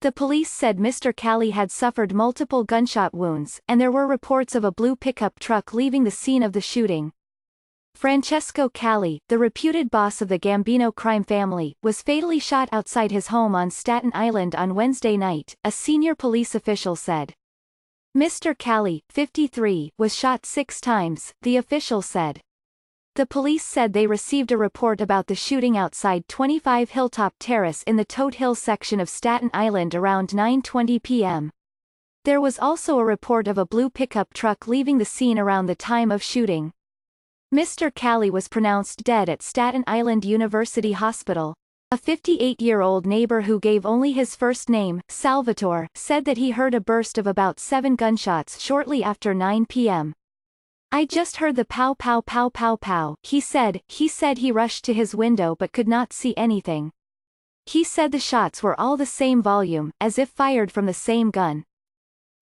The police said Mr. Cali had suffered multiple gunshot wounds, and there were reports of a blue pickup truck leaving the scene of the shooting. Francesco Cali, the reputed boss of the Gambino crime family, was fatally shot outside his home on Staten Island on Wednesday night, a senior police official said. Mr. Cali, 53, was shot 6 times, the official said. The police said they received a report about the shooting outside 25 Hilltop Terrace in the Toad Hill section of Staten Island around 9:20 p.m. There was also a report of a blue pickup truck leaving the scene around the time of shooting. Mr. Cali was pronounced dead at Staten Island University Hospital. A 58-year-old neighbor who gave only his first name, Salvatore, said that he heard a burst of about 7 gunshots shortly after 9 p.m. "I just heard the pow pow pow pow pow," he said. He said he rushed to his window but could not see anything. He said the shots were all the same volume, as if fired from the same gun.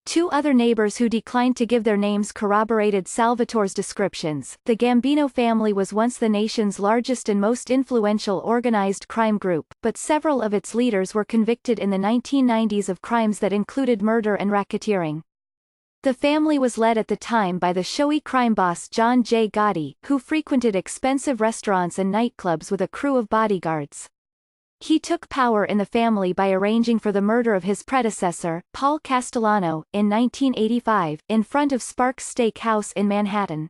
2 other neighbors who declined to give their names corroborated Salvatore's descriptions. The Gambino family was once the nation's largest and most influential organized crime group, but several of its leaders were convicted in the 1990s of crimes that included murder and racketeering. The family was led at the time by the showy crime boss John J. Gotti, who frequented expensive restaurants and nightclubs with a crew of bodyguards. He took power in the family by arranging for the murder of his predecessor, Paul Castellano, in 1985, in front of Sparks Steak House in Manhattan.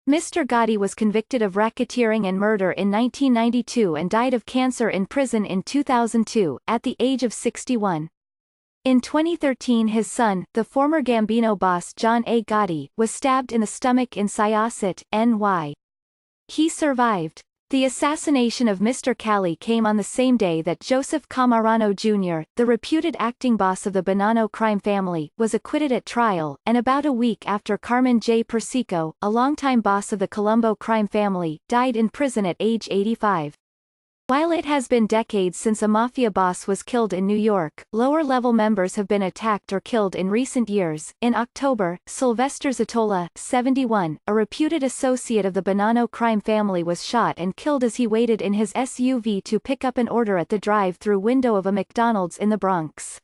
Mr. Gotti was convicted of racketeering and murder in 1992 and died of cancer in prison in 2002, at the age of 61. In 2013 his son, the former Gambino boss John A. Gotti, was stabbed in the stomach in Syosset, NY. He survived. The assassination of Mr. Cali came on the same day that Joseph Camarano Jr., the reputed acting boss of the Bonanno crime family, was acquitted at trial, and about a week after Carmen J. Persico, a longtime boss of the Colombo crime family, died in prison at age 85. While it has been decades since a mafia boss was killed in New York, lower-level members have been attacked or killed in recent years. In October, Sylvester Zatola, 71, a reputed associate of the Bonanno crime family, was shot and killed as he waited in his SUV to pick up an order at the drive-thru window of a McDonald's in the Bronx.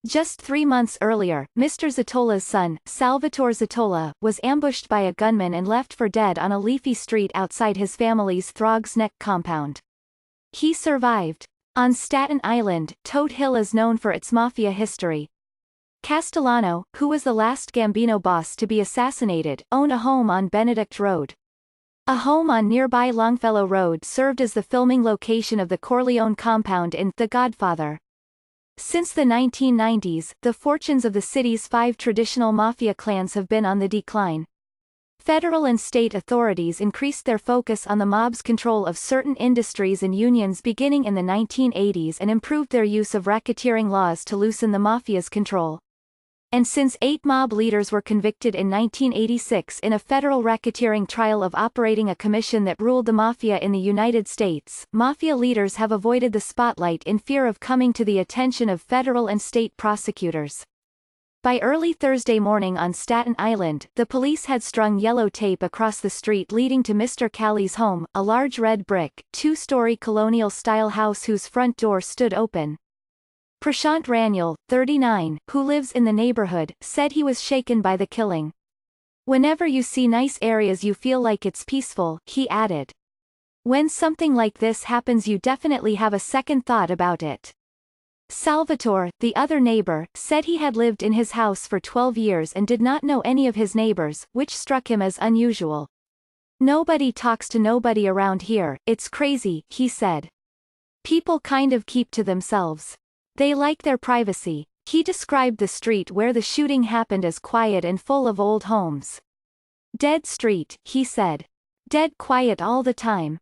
Just 3 months earlier, Mr. Zatola's son, Salvatore Zatola, was ambushed by a gunman and left for dead on a leafy street outside his family's Throgs Neck compound. He survived. On Staten Island, Toad Hill is known for its mafia history. Castellano, who was the last Gambino boss to be assassinated, owned a home on Benedict Road. A home on nearby Longfellow Road served as the filming location of the Corleone compound in The Godfather. Since the 1990s, the fortunes of the city's 5 traditional mafia clans have been on the decline. Federal and state authorities increased their focus on the mob's control of certain industries and unions beginning in the 1980s and improved their use of racketeering laws to loosen the mafia's control. And since 8 mob leaders were convicted in 1986 in a federal racketeering trial of operating a commission that ruled the mafia in the United States, mafia leaders have avoided the spotlight in fear of coming to the attention of federal and state prosecutors. By early Thursday morning on Staten Island, the police had strung yellow tape across the street leading to Mr. Cali's home, a large red brick, 2-story colonial-style house whose front door stood open. Prashant Ranial, 39, who lives in the neighborhood, said he was shaken by the killing. "Whenever you see nice areas you feel like it's peaceful," he added. "When something like this happens you definitely have a second thought about it." Salvatore, the other neighbor, said he had lived in his house for 12 years and did not know any of his neighbors, which struck him as unusual. "Nobody talks to nobody around here, it's crazy," he said. "People kind of keep to themselves. They like their privacy." He described the street where the shooting happened as quiet and full of old homes. "Dead street," he said. "Dead quiet all the time."